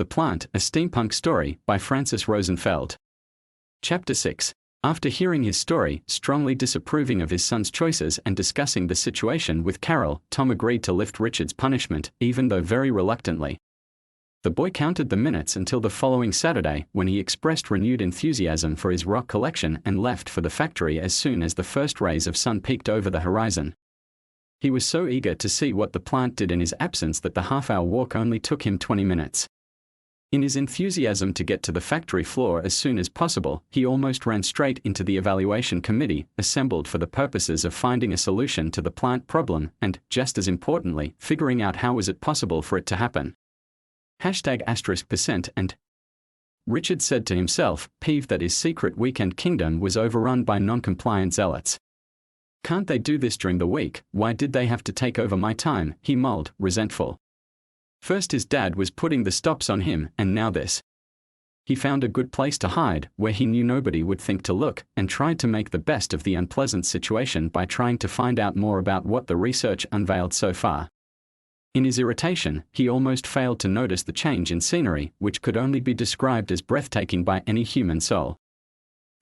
The Plant, a Steampunk Story, by Francis Rosenfeld. Chapter 6. After hearing his story, strongly disapproving of his son's choices and discussing the situation with Carol, Tom agreed to lift Richard's punishment, even though very reluctantly. The boy counted the minutes until the following Saturday, when he expressed renewed enthusiasm for his rock collection and left for the factory as soon as the first rays of sun peeked over the horizon. He was so eager to see what the plant did in his absence that the half-hour walk only took him 20 minutes. In his enthusiasm to get to the factory floor as soon as possible, he almost ran straight into the evaluation committee, assembled for the purposes of finding a solution to the plant problem and, just as importantly, figuring out how was it possible for it to happen. #% and Richard said to himself, peeved that his secret weekend kingdom was overrun by non-compliant zealots. Can't they do this during the week? Why did they have to take over my time? He mulled, resentful. First his dad was putting the stops on him, and now this. He found a good place to hide, where he knew nobody would think to look, and tried to make the best of the unpleasant situation by trying to find out more about what the research unveiled so far. In his irritation, he almost failed to notice the change in scenery, which could only be described as breathtaking by any human soul.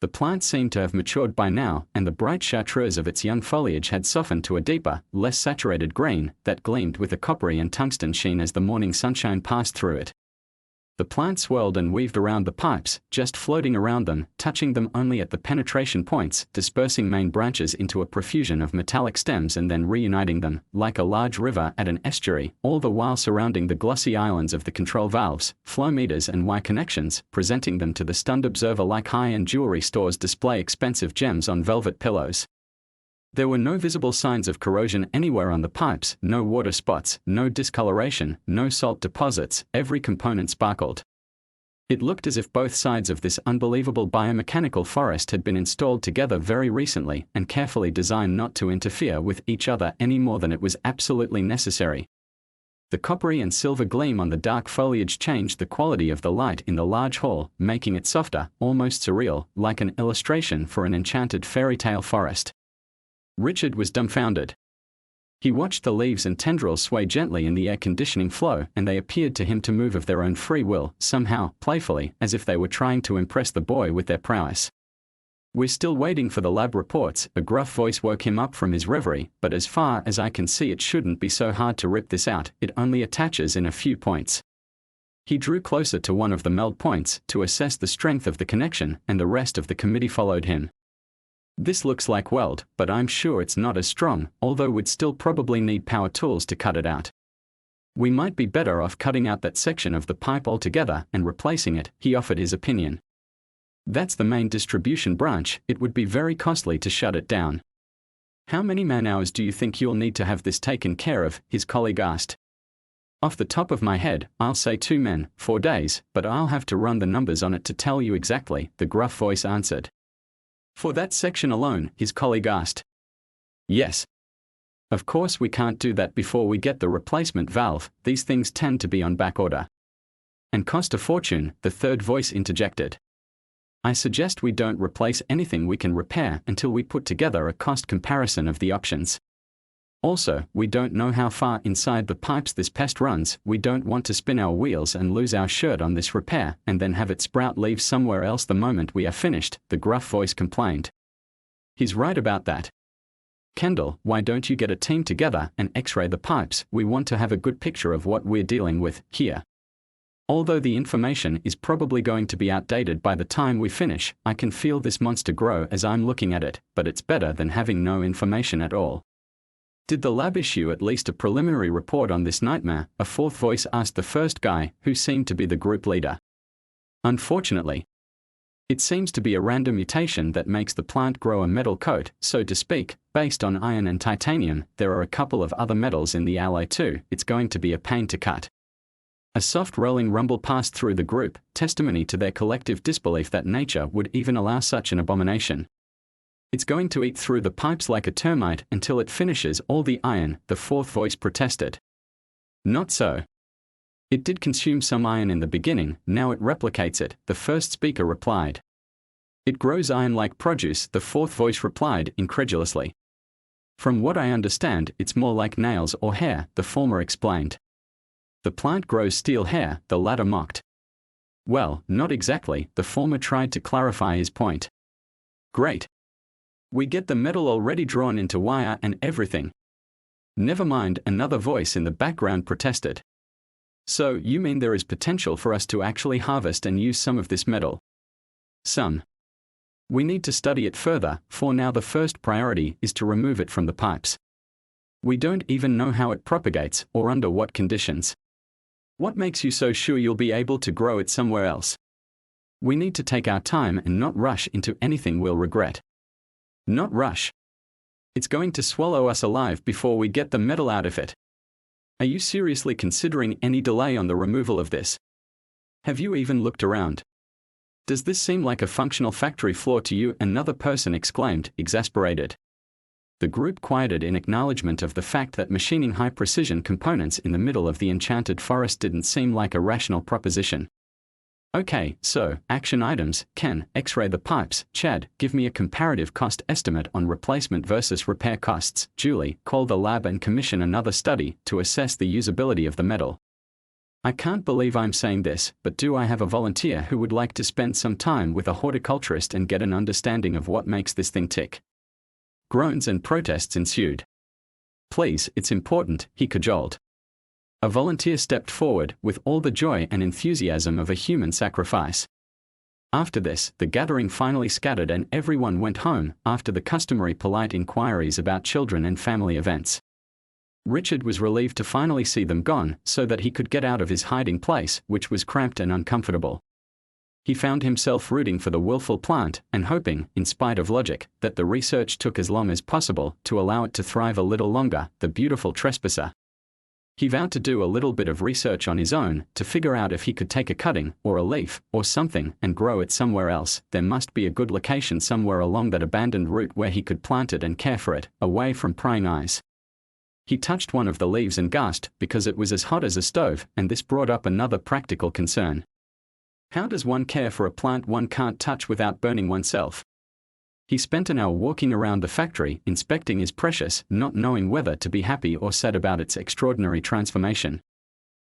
The plant seemed to have matured by now, and the bright chartreuse of its young foliage had softened to a deeper, less saturated green, that gleamed with a coppery and tungsten sheen as the morning sunshine passed through it. The plant swirled and weaved around the pipes, just floating around them, touching them only at the penetration points, dispersing main branches into a profusion of metallic stems and then reuniting them, like a large river at an estuary, all the while surrounding the glossy islands of the control valves, flow meters and wire connections, presenting them to the stunned observer like high-end jewelry stores display expensive gems on velvet pillows. There were no visible signs of corrosion anywhere on the pipes, no water spots, no discoloration, no salt deposits, every component sparkled. It looked as if both sides of this unbelievable biomechanical forest had been installed together very recently and carefully designed not to interfere with each other any more than it was absolutely necessary. The coppery and silver gleam on the dark foliage changed the quality of the light in the large hall, making it softer, almost surreal, like an illustration for an enchanted fairy tale forest. Richard was dumbfounded. He watched the leaves and tendrils sway gently in the air conditioning flow, and they appeared to him to move of their own free will, somehow, playfully, as if they were trying to impress the boy with their prowess. "We're still waiting for the lab reports," a gruff voice woke him up from his reverie, "but as far as I can see it shouldn't be so hard to rip this out, it only attaches in a few points." He drew closer to one of the meld points to assess the strength of the connection, and the rest of the committee followed him. "This looks like weld, but I'm sure it's not as strong, although we'd still probably need power tools to cut it out. We might be better off cutting out that section of the pipe altogether and replacing it," he offered his opinion. "That's the main distribution branch, it would be very costly to shut it down." "How many man-hours do you think you'll need to have this taken care of?" his colleague asked. "Off the top of my head, I'll say 2 men, 4 days, but I'll have to run the numbers on it to tell you exactly," the gruff voice answered. "For that section alone?" his colleague asked. "Yes. Of course we can't do that before we get the replacement valve, these things tend to be on back order. And cost a fortune," the third voice interjected. "I suggest we don't replace anything we can repair until we put together a cost comparison of the options. Also, we don't know how far inside the pipes this pest runs, we don't want to spin our wheels and lose our shirt on this repair, and then have it sprout leaves somewhere else the moment we are finished," the gruff voice complained. "He's right about that. Kendall, why don't you get a team together and x-ray the pipes? We want to have a good picture of what we're dealing with here. Although the information is probably going to be outdated by the time we finish, I can feel this monster grow as I'm looking at it, but it's better than having no information at all." "Did the lab issue at least a preliminary report on this nightmare?" a fourth voice asked the first guy, who seemed to be the group leader. "Unfortunately. It seems to be a random mutation that makes the plant grow a metal coat, so to speak, based on iron and titanium. There are a couple of other metals in the alloy too. It's going to be a pain to cut." A soft rolling rumble passed through the group, testimony to their collective disbelief that nature would even allow such an abomination. "It's going to eat through the pipes like a termite until it finishes all the iron," the fourth voice protested. "Not so. It did consume some iron in the beginning, now it replicates it," the first speaker replied. "It grows iron like produce," the fourth voice replied incredulously. "From what I understand, it's more like nails or hair," the former explained. "The plant grows steel hair," the latter mocked. Well, not exactly, the former tried to clarify his point. Great. We get the metal already drawn into wire and everything. Never mind, another voice in the background protested. So, you mean there is potential for us to actually harvest and use some of this metal? Some. We need to study it further, for now the first priority is to remove it from the pipes. We don't even know how it propagates, or under what conditions. What makes you so sure you'll be able to grow it somewhere else? We need to take our time and not rush into anything we'll regret. Not rush. It's going to swallow us alive before we get the metal out of it. Are you seriously considering any delay on the removal of this? Have you even looked around? Does this seem like a functional factory floor to you? Another person exclaimed, exasperated. The group quieted in acknowledgement of the fact that machining high-precision components in the middle of the enchanted forest didn't seem like a rational proposition. Okay, so, action items. Ken, X-ray the pipes. Chad, give me a comparative cost estimate on replacement versus repair costs. Julie, call the lab and commission another study to assess the usability of the metal. I can't believe I'm saying this, but do I have a volunteer who would like to spend some time with a horticulturist and get an understanding of what makes this thing tick? Groans and protests ensued. Please, it's important, he cajoled. A volunteer stepped forward with all the joy and enthusiasm of a human sacrifice. After this, the gathering finally scattered and everyone went home, after the customary polite inquiries about children and family events. Richard was relieved to finally see them gone, so that he could get out of his hiding place, which was cramped and uncomfortable. He found himself rooting for the willful plant, and hoping, in spite of logic, that the research took as long as possible to allow it to thrive a little longer. The beautiful trespasser. He vowed to do a little bit of research on his own, to figure out if he could take a cutting, or a leaf, or something, and grow it somewhere else. There must be a good location somewhere along that abandoned route where he could plant it and care for it, away from prying eyes. He touched one of the leaves and gasped, because it was as hot as a stove, and this brought up another practical concern. How does one care for a plant one can't touch without burning oneself? He spent an hour walking around the factory, inspecting his precious, not knowing whether to be happy or sad about its extraordinary transformation.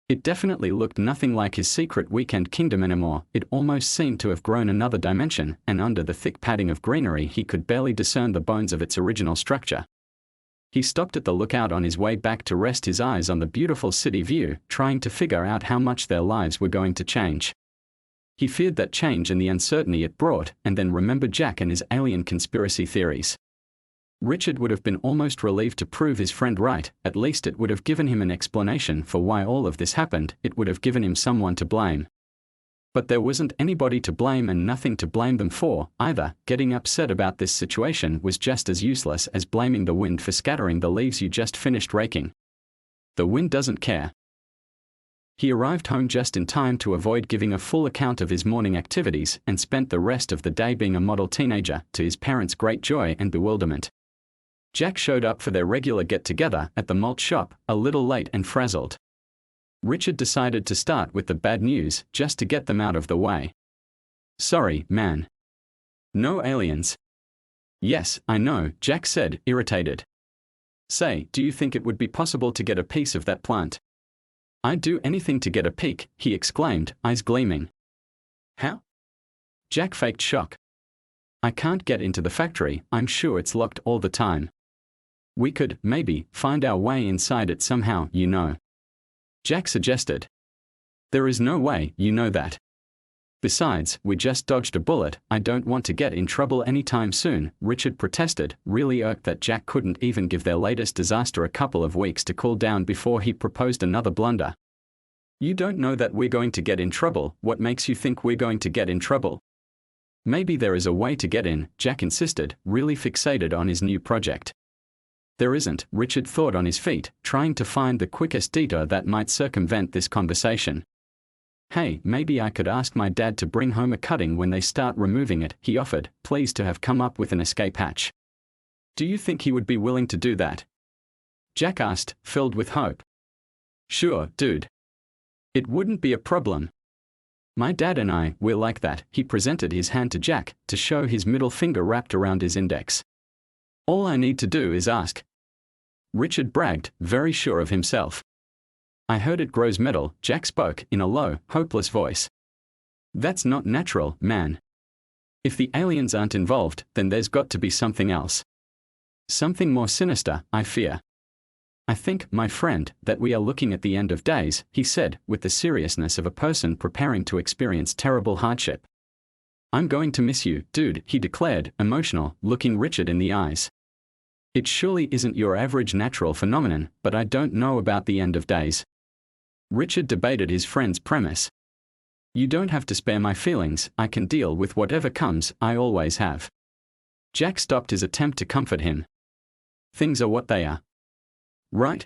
It definitely looked nothing like his secret weekend kingdom anymore. It almost seemed to have grown another dimension, and under the thick padding of greenery he could barely discern the bones of its original structure. He stopped at the lookout on his way back to rest his eyes on the beautiful city view, trying to figure out how much their lives were going to change. He feared that change and the uncertainty it brought, and then remembered Jack and his alien conspiracy theories. Richard would have been almost relieved to prove his friend right. At least it would have given him an explanation for why all of this happened. It would have given him someone to blame. But there wasn't anybody to blame and nothing to blame them for, either. Getting upset about this situation was just as useless as blaming the wind for scattering the leaves you just finished raking. The wind doesn't care. He arrived home just in time to avoid giving a full account of his morning activities, and spent the rest of the day being a model teenager, to his parents' great joy and bewilderment. Jack showed up for their regular get-together at the malt shop, a little late and frazzled. Richard decided to start with the bad news, just to get them out of the way. Sorry, man. No aliens. Yes, I know, Jack said, irritated. Say, do you think it would be possible to get a piece of that plant? I'd do anything to get a peek, he exclaimed, eyes gleaming. How? Jack faked shock. I can't get into the factory, I'm sure it's locked all the time. We could, maybe, find our way inside it somehow, you know. Jack suggested. There is no way, you know that. Besides, we just dodged a bullet. I don't want to get in trouble anytime soon, Richard protested, really irked that Jack couldn't even give their latest disaster a couple of weeks to cool down before he proposed another blunder. You don't know that we're going to get in trouble. What makes you think we're going to get in trouble? Maybe there is a way to get in, Jack insisted, really fixated on his new project. There isn't, Richard thought on his feet, trying to find the quickest detour that might circumvent this conversation. Hey, maybe I could ask my dad to bring home a cutting when they start removing it, he offered, pleased to have come up with an escape hatch. Do you think he would be willing to do that? Jack asked, filled with hope. Sure, dude. It wouldn't be a problem. My dad and I, we're like that. He presented his hand to Jack, to show his middle finger wrapped around his index. All I need to do is ask. Richard bragged, very sure of himself. I heard it grows metal, Jack spoke in a low, hopeless voice. That's not natural, man. If the aliens aren't involved, then there's got to be something else. Something more sinister, I fear. I think, my friend, that we are looking at the end of days, he said, with the seriousness of a person preparing to experience terrible hardship. I'm going to miss you, dude, he declared, emotional, looking Richard in the eyes. It surely isn't your average natural phenomenon, but I don't know about the end of days. Richard debated his friend's premise. You don't have to spare my feelings, I can deal with whatever comes, I always have. Jack stopped his attempt to comfort him. Things are what they are. Right?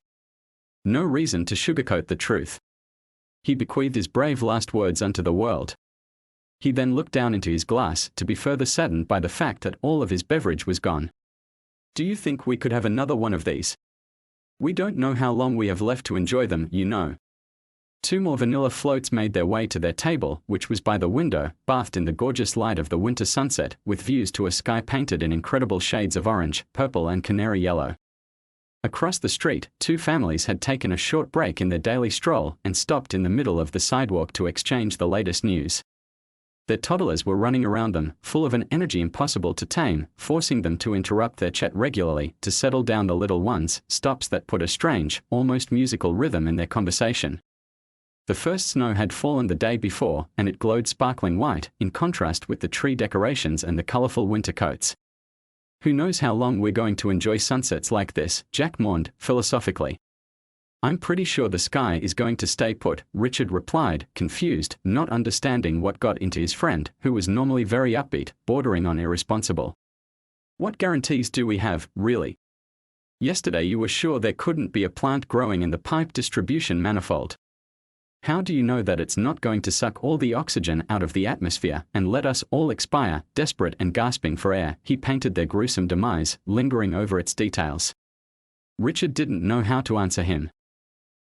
No reason to sugarcoat the truth. He bequeathed his brave last words unto the world. He then looked down into his glass to be further saddened by the fact that all of his beverage was gone. Do you think we could have another one of these? We don't know how long we have left to enjoy them, you know. 2 more vanilla floats made their way to their table, which was by the window, bathed in the gorgeous light of the winter sunset, with views to a sky painted in incredible shades of orange, purple and canary yellow. Across the street, 2 families had taken a short break in their daily stroll and stopped in the middle of the sidewalk to exchange the latest news. Their toddlers were running around them, full of an energy impossible to tame, forcing them to interrupt their chat regularly to settle down the little ones, stops that put a strange, almost musical rhythm in their conversation. The first snow had fallen the day before, and it glowed sparkling white, in contrast with the tree decorations and the colorful winter coats. Who knows how long we're going to enjoy sunsets like this, Jack mourned, philosophically. I'm pretty sure the sky is going to stay put, Richard replied, confused, not understanding what got into his friend, who was normally very upbeat, bordering on irresponsible. What guarantees do we have, really? Yesterday you were sure there couldn't be a plant growing in the pipe distribution manifold. How do you know that it's not going to suck all the oxygen out of the atmosphere and let us all expire, desperate and gasping for air? He painted their gruesome demise, lingering over its details. Richard didn't know how to answer him.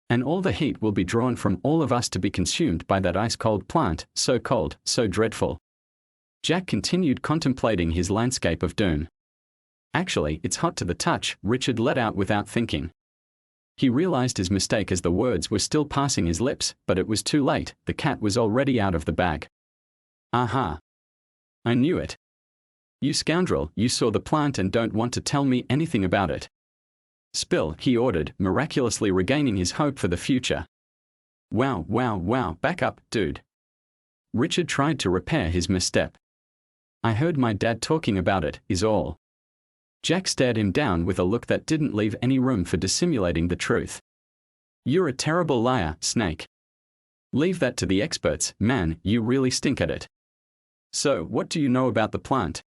And all the heat will be drawn from all of us to be consumed by that ice-cold plant, so cold, so dreadful. Jack continued contemplating his landscape of doom. Actually, it's hot to the touch, Richard let out without thinking. He realized his mistake as the words were still passing his lips, but it was too late, the cat was already out of the bag. Aha! I knew it. You scoundrel, you saw the plant and don't want to tell me anything about it. Spill, he ordered, miraculously regaining his hope for the future. Wow, back up, dude. Richard tried to repair his misstep. I heard my dad talking about it, is all. Jack stared him down with a look that didn't leave any room for dissimulating the truth. You're a terrible liar, Snake. Leave that to the experts, man, you really stink at it. So, what do you know about the plant?